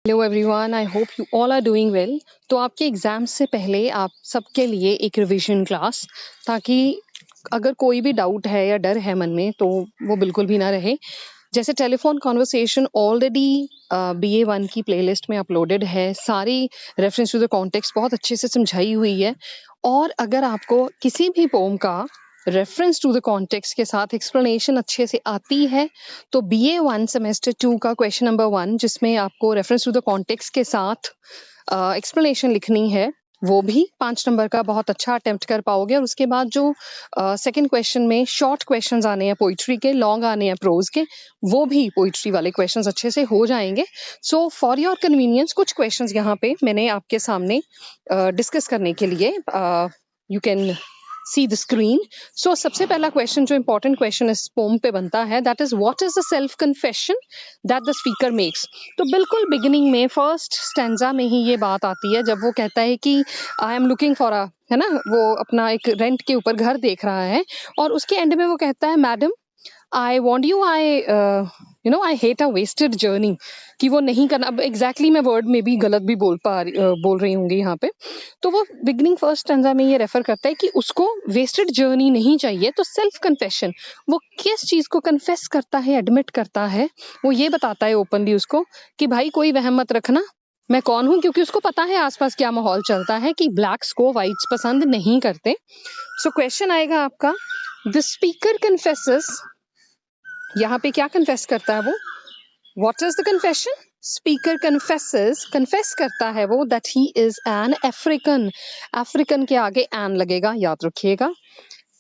Hello everyone, I hope you all are doing well. तो आपके exam से पहले आप सबके लिए एक रिवीजन क्लास, ताकि अगर कोई भी डाउट है या डर है मन में तो वो बिल्कुल भी ना रहे। जैसे टेलीफोन कॉन्वर्सेशन ऑलरेडी BA1 की प्लेलिस्ट में अपलोडेड है, सारी रेफरेंस टू द कॉन्टेक्स्ट बहुत अच्छे से समझाई हुई है। और अगर आपको किसी भी पोम का रेफरेंस टू द कॉन्टेक्स्ट के साथ एक्सप्लेनेशन अच्छे से आती है तो BA1 सेमेस्टर 2 का क्वेश्चन नंबर 1, जिसमें आपको रेफरेंस टू द कॉन्टेक्स्ट के साथ एक्सप्लेनेशन लिखनी है, वो भी 5 नंबर का बहुत अच्छा अटेम्प्ट कर पाओगे। और उसके बाद जो सेकंड क्वेश्चन में शॉर्ट क्वेश्चंस आने हैं पोइट्री के, लॉन्ग आने हैं प्रोज के, वो भी पोइट्री वाले क्वेश्चंस अच्छे से हो जाएंगे। सो फॉर योर कन्वीनियंस कुछ क्वेश्चंस यहाँ पे मैंने आपके सामने डिस्कस करने के लिए, you can see the screen. So सबसे पहला क्वेश्चन जो इंपॉर्टेंट क्वेश्चन इस पोम पे बनता है, that is what is the self confession that the speaker makes. तो बिल्कुल बिगिनिंग में फर्स्ट स्टैंजा में ही ये बात आती है, जब वो कहता है कि I am looking for a, है ना, वो अपना एक रेंट के ऊपर घर देख रहा है, और उसके एंड में वो कहता है madam I want you, I hate a wasted journey, कि वो नहीं करना। अब एग्जैक्टली मैं वर्ड में भी गलत भी बोल रही होंगी यहाँ पे। तो वो बिगनिंग फर्स्ट स्टैंजा में ये रेफर करता है कि उसको वेस्टेड जर्नी नहीं चाहिए। तो सेल्फ कन्फेशन, वो किस चीज को कन्फेस करता है, एडमिट करता है, वो ये बताता है ओपनली उसको कि भाई कोई वहम मत रखना, मैं कौन हूँ। क्योंकि उसको पता है आसपास क्या माहौल चलता है, कि ब्लैक्स को व्हाइट्स पसंद नहीं करते। सो क्वेश्चन आएगा आपका, द स्पीकर कन्फेसेस, यहाँ पे क्या कन्फेस करता है वो, what is the confession? Speaker confesses, confess करता है वो that he is an African. African के आगे एन लगेगा, याद रखिएगा।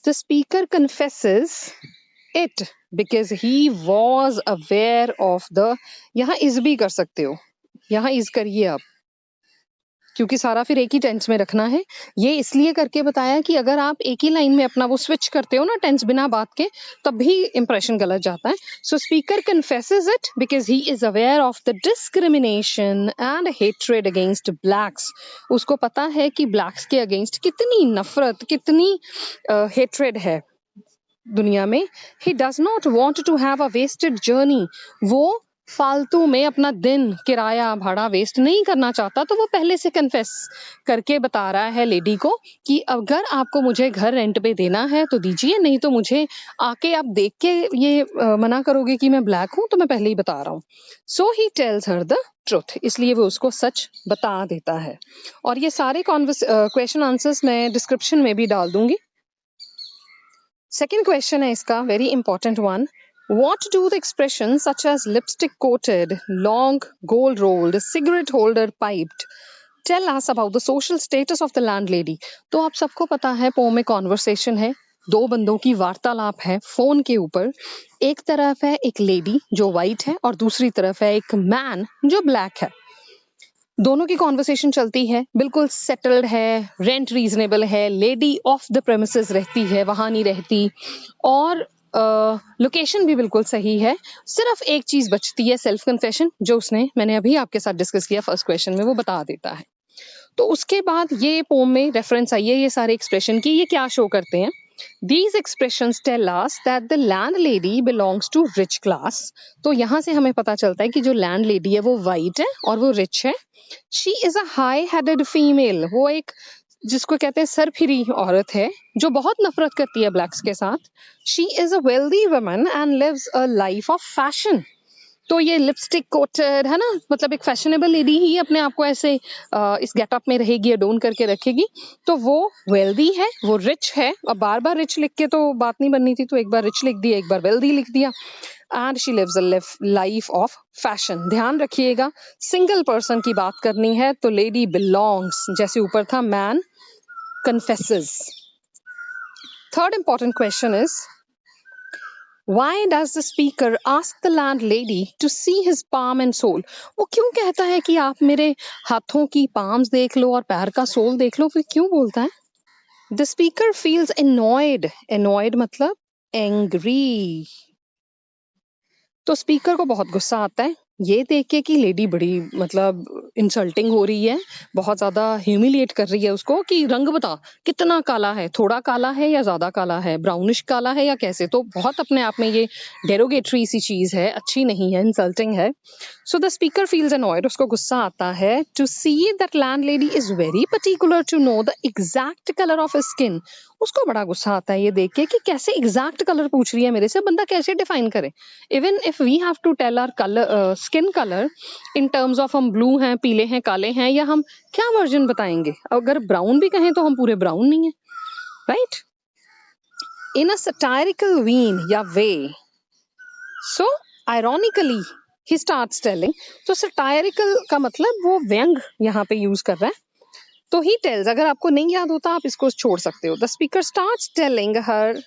The speaker confesses it because he was aware of the, यहाँ इज भी कर सकते हो, यहाँ इज करिए आप, क्योंकि सारा फिर एक ही टेंस में रखना है। ये इसलिए करके बताया कि अगर आप एक ही लाइन में अपना वो स्विच करते हो ना टेंस बिना बात के, तब भी इंप्रेशन गलत जाता है। सो speaker confesses it because he is aware of the discrimination and hatred against blacks. उसको पता है कि ब्लैक्स के अगेंस्ट कितनी नफरत, कितनी हेट्रेड है दुनिया में। He does not want to have a wasted journey, वो फालतू में अपना दिन किराया भाड़ा वेस्ट नहीं करना चाहता। तो वो पहले से कन्फेस करके बता रहा है लेडी को कि अगर आपको मुझे घर रेंट पे देना है तो दीजिए, नहीं तो मुझे आके आप देख के ये मना करोगे कि मैं ब्लैक हूं, तो मैं पहले ही बता रहा हूँ। So he tells her the truth, इसलिए वो उसको सच बता देता है। और ये सारे क्वेश्चन आंसर्स मैं डिस्क्रिप्शन में भी डाल दूंगी। सेकेंड क्वेश्चन है इसका, very important one. What do the expressions such as lipstick coated, long, gold rolled, cigarette holder piped tell us about the social status of the landlady? तो आप सबको पता है पोम में कॉन्वर्सेशन है, दो बंदों की वार्तालाप है फोन के ऊपर। एक तरफ है एक लेडी जो वाइट है और दूसरी तरफ है एक मैन जो ब्लैक है। दोनों की कॉन्वर्सेशन चलती है, बिल्कुल सेटल्ड है, रेंट रीजनेबल है, लेडी ऑफ द प्रेमिसेस रहती है, वहां नहीं रहती, और लोकेशन भी बिल्कुल सही है। सिर्फ एक चीज बचती है, सेल्फ कन्फेशन, जो मैंने अभी आपके साथ डिस्कस किया फर्स्ट क्वेश्चन में, वो बता देता है। तो उसके बाद ये पोम में रेफरेंस आई है ये सारे एक्सप्रेशन की। ये क्या शो करते हैं? These expressions tell us that the landlady belongs to rich class. तो यहाँ से हमें पता चलता है कि जो लैंड लेडी है वो वाइट है और वो रिच है। She is a high-headed female. वो एक जिसको कहते हैं सरफिरी औरत है, जो बहुत नफरत करती है ब्लैक्स के साथ। She is a wealthy woman and lives a life of fashion. तो ये लिपस्टिक कोटेड है ना, मतलब एक फैशनेबल लेडी ही अपने आप को ऐसे इस गेटअप में रहेगी, अडोन करके रखेगी। तो वो वेल्दी है, वो रिच है। अब बार बार रिच लिख के तो बात नहीं बननी थी, तो एक बार रिच लिख दिया, एक बार वेल्दी लिख दिया। And she lives a life of fashion. ध्यान रखिएगा, सिंगल पर्सन की बात करनी है तो लेडी बिलोंग्स, जैसे ऊपर था man confesses. Third important question is, Why does the speaker ask the landlady to see his palm and sole? वो क्यों कहता है कि आप मेरे हाथों की palms देख लो और पैर का सोल देख लो? फिर क्यों बोलता है? The speaker feels annoyed. Annoyed मतलब angry. तो स्पीकर को बहुत गुस्सा आता है ये देख के कि लेडी बड़ी मतलब इंसल्टिंग हो रही है, बहुत ज्यादा ह्यूमिलिएट कर रही है उसको कि रंग बता कितना काला है, थोड़ा काला है या ज्यादा काला है, ब्राउनिश काला है या कैसे। तो बहुत अपने आप में ये डेरोगेटरी सी चीज है, अच्छी नहीं है, इंसल्टिंग है। So the speaker feels annoyed, उसको गुस्सा आता है to see that landlady is very particular to know the exact colour of his skin. उसको बड़ा गुस्सा आता है ये देख के कि कैसे एग्जैक्ट कलर पूछ रही है मेरे से, बंदा कैसे डिफाइन करे। Even if we have to tell our colour skin colour in terms of हम ब्लू हैं, पीले हैं, काले हैं, या हम क्या वर्जन बताएंगे। अगर ब्राउन भी कहें तो हम पूरे ब्राउन नहीं है, राइट। इन अ सटायरिकल वीन या वे, सो आयरॉनिकली ही स्टार्ट्स टेलिंग। तो सटायरिकल का मतलब वो व्यंग यहाँ पे यूज कर रहा है। तो ही टेल्स, अगर आपको नहीं याद होता आप इसको छोड़ सकते हो। The speaker starts telling her,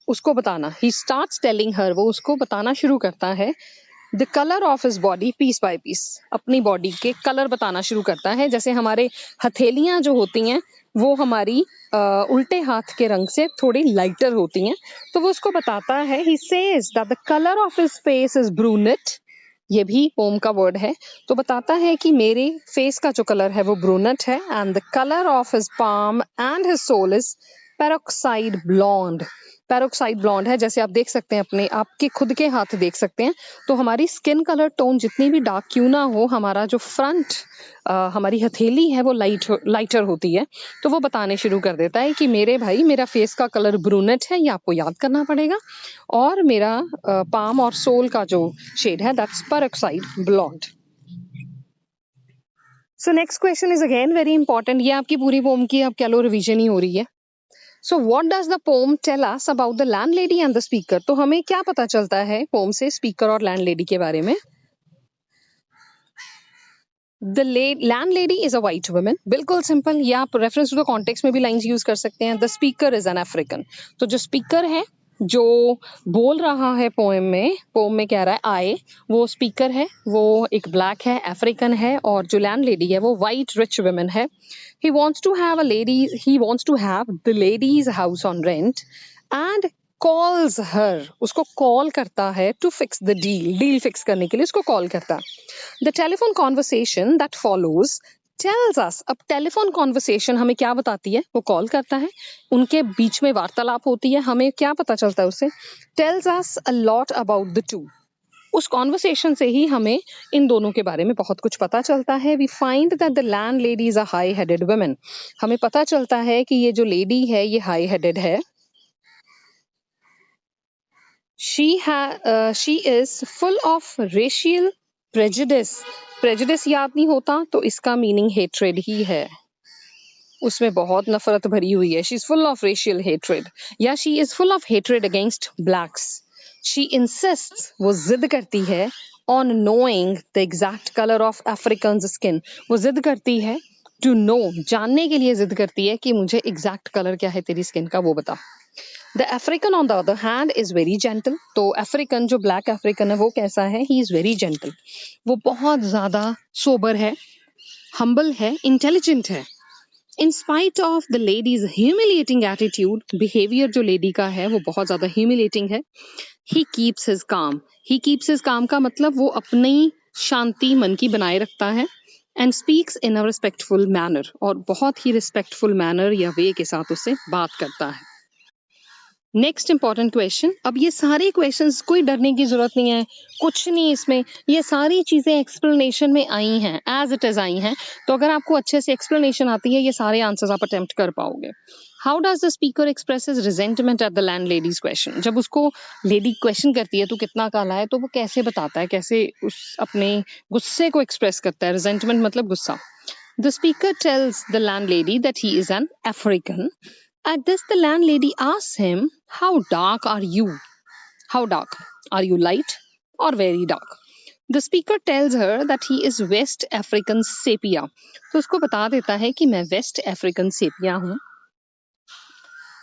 उसको बताना, ही स्टार्ट्स टेलिंग हर, वो उसको बताना शुरू करता है the colour of his body piece by piece, अपनी बॉडी के कलर बताना शुरू करता है। जैसे हमारे हथेलियां जो होती हैं वो हमारी उल्टे हाथ के रंग से थोड़ी लाइटर होती हैं, तो वो उसको बताता है। He says that the colour of his face is brunette, ये भी पोम का वर्ड है। तो बताता है कि मेरे फेस का जो कलर है वो ब्रूनेट है। And the colour of his palm and his sole is peroxide blonde. Peroxide blonde है, जैसे आप देख सकते हैं अपने आपके खुद के हाथ देख सकते हैं। तो हमारी स्किन कलर टोन जितनी भी डार्क क्यों ना हो, हमारा जो फ्रंट हमारी हथेली है वो लाइटर होती है। तो वो बताने शुरू कर देता है कि मेरे भाई मेरा फेस का कलर ब्रूनेट है, ये आपको याद करना पड़ेगा। और मेरा पाम और सोल का जो शेड है that's peroxide blonde. So next question is again very important. ये आपकी पूरी पोम की अब कह लो रिवीजन ही हो रही है। So what does the poem tell us about the landlady and the speaker. तो हमें क्या पता चलता है पोम से स्पीकर और लैंडलेडी के बारे में। The landlady is a white woman, बिल्कुल सिंपल। ये आप रेफरेंस टू द कॉन्टेक्स्ट में भी लाइंस यूज कर सकते हैं। The speaker is an African, तो जो स्पीकर है जो बोल रहा है पोम में कह रहा है आए, वो स्पीकर है, वो एक ब्लैक है, अफ्रीकन है। और जो लैंडलेडी है वो वाइट रिच वुमन है। he wants to have the lady's house on rent and calls her, उसको कॉल करता है to fix the deal fix करने के लिए उसको कॉल करता है। The telephone conversation that follows tells us, अब टेलीफोन कॉन्वर्सेशन हमें क्या बताती है, वो कॉल करता है, उनके बीच में वार्तालाप होती है, हमें क्या पता चलता है उससे। tells us a lot about the two, उस कॉन्वर्सेशन से ही हमें इन दोनों के बारे में बहुत कुछ पता चलता है। We find that the land lady is a high headed woman, हमें पता चलता है कि ये जो लेडी है ये हाई हेडेड है। She is full of racial prejudice, prejudice याद नहीं होता तो इसका मीनिंग हेट्रेड ही है, उसमें बहुत नफरत भरी हुई है। She is full of racial hatred, या she is full of hatred against blacks. She insists, वो जिद करती है, on knowing the exact colour of African skin, वो जिद करती है टू नो, जानने के लिए जिद करती है कि मुझे एग्जैक्ट कलर क्या है तेरी स्किन का वो बता। The African on the other hand is very gentle, तो अफ्रीकन जो ब्लैक अफ्रीकन है वो कैसा है, ही इज वेरी जेंटल, वो बहुत ज्यादा सोबर है, हम्बल है, इंटेलिजेंट है। In spite of the ladies humiliating attitude, behaviour जो लेडी का है वो बहुत ज्यादा ह्यूमिलिएटिंग है। He keeps his calm, he keeps his calm का मतलब वो अपनी शांति मन की बनाए रखता है। And speaks in a respectful manner, और बहुत ही रिस्पेक्टफुल मैनर या वे के साथ उससे बात करता है। नेक्स्ट इंपॉर्टेंट क्वेश्चन, अब ये सारे क्वेश्चंस कोई डरने की जरूरत नहीं है, कुछ नहीं इसमें, ये सारी चीजें एक्सप्लेनेशन में आई हैं, एज इट इज आई हैं। तो अगर आपको अच्छे से एक्सप्लेनेशन आती है ये सारे आंसर्स आप अटेम्प्ट कर पाओगे। How does the speaker expresses resentment at the land ladies question, जब उसको लेडी क्वेश्चन करती है तो कितना काला है, तो वो कैसे बताता है, कैसे उस अपने गुस्से को एक्सप्रेस करता है। रिजेंटमेंट मतलब गुस्सा। The speaker tells the landlady that he is an African. At this, the landlady asks him, how dark are you? How dark? Are you light or very dark? The speaker tells her that he is West African sepia. तो उसको बता देता है कि मैं West African sepia हूँ।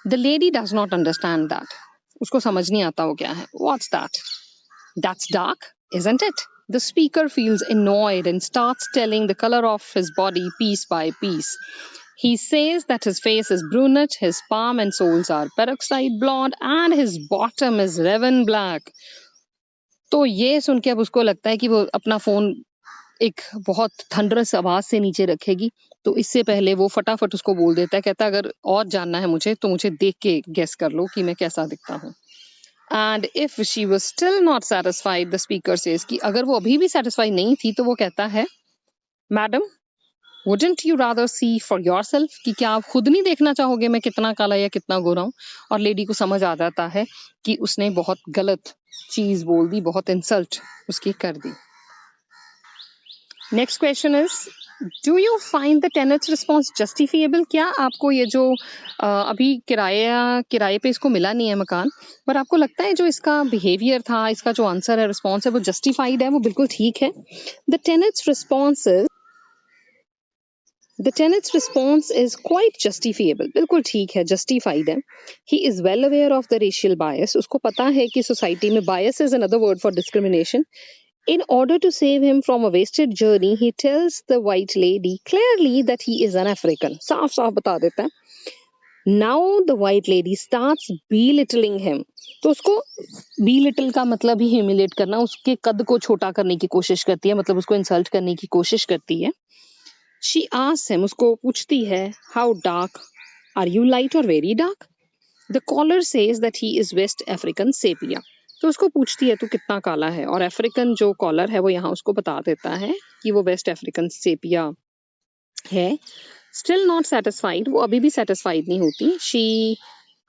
The lady does not understand that. उसको समझ नहीं आता वो क्या है। What's that? That's dark, isn't it? The speaker feels annoyed and starts telling the color of his body piece by piece. He says that his face is brunette, his palm and soles are peroxide blonde, and his bottom is raven black. तो ये सुन के अब उसको लगता है कि वो अपना फ़ोन एक बहुत थंडरस आवाज़ से नीचे रखेगी, तो इससे पहले वो फटाफट उसको बोल देता है, कहता है अगर और जानना है मुझे तो मुझे देख के गेस कर लो कि मैं कैसा दिखता हूँ। And if she was still not satisfied, the speaker says कि अगर वो अभी भी सैटिस्फाई नहीं थी तो वो कहता है, madam wouldn't you rather see for yourself, कि क्या आप खुद नहीं देखना चाहोगे मैं कितना काला या कितना गोरा हूँ। और लेडी को समझ आ जाता है कि उसने बहुत गलत चीज बोल दी, बहुत इंसल्ट उसकी कर दी। Next question is, do you find the tenant's response justifiable? क्या आपको ये जो अभी किराए पे इसको मिला नहीं है मकान, पर आपको लगता है जो इसका बिहेवियर था, इसका जो आंसर है, रिस्पॉन्स है, वो जस्टिफाइड है, वो बिल्कुल ठीक है? The tenant's response The tenant's response is quite justifiable. बिल्कुल ठीक है, justified है. He is well aware of the racial bias. उसको पता है कि society में bias is another word for discrimination. In order to save him from a wasted journey, he tells the white lady clearly that he is an African. साफ साफ बता देता है. Now the white lady starts belittling him. तो उसको belittle का मतलब ही humiliate करना, उसके कद को छोटा करने की कोशिश करती है, मतलब उसको insult करने की कोशिश करती है. She asks him, उसको पूछती है, how dark are you, light or very dark? The caller says that he is West African sepia. तो उसको पूछती है तू कितना काला है, और अफ्रीकन जो कॉलर है वो यहाँ उसको बता देता है कि वो वेस्ट अफ्रीकन सेपिया है. स्टिल नॉट सेटिस्फाइड, वो अभी भी सेटिस्फाइड नहीं होती.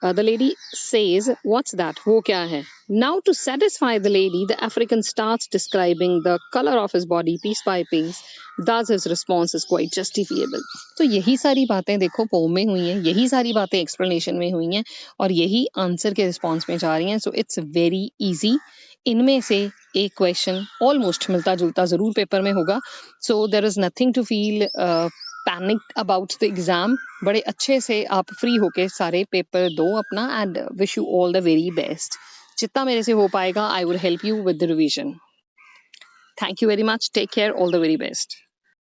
The lady says, what's that? वो क्या है? Now to satisfy the lady, the African starts describing the color of his body piece by piece. Thus his response is quite justifiable. तो यही सारी बातें देखो पोम में हुई हैं, यही सारी बातें एक्सप्लेनेशन में हुई हैं, और यही आंसर के रिस्पॉन्स में जा रही हैं. So it's very easy. इनमें से एक क्वेश्चन ऑलमोस्ट मिलता जुलता जरूर पेपर में होगा. So there is nothing to feel panic about the exam. बड़े अच्छे से आप फ्री होके सारे पेपर दो अपना, and wish you all the very best. जितना मेरे से हो पाएगा I will help you with the revision. Thank you very much. Take care. All the very best.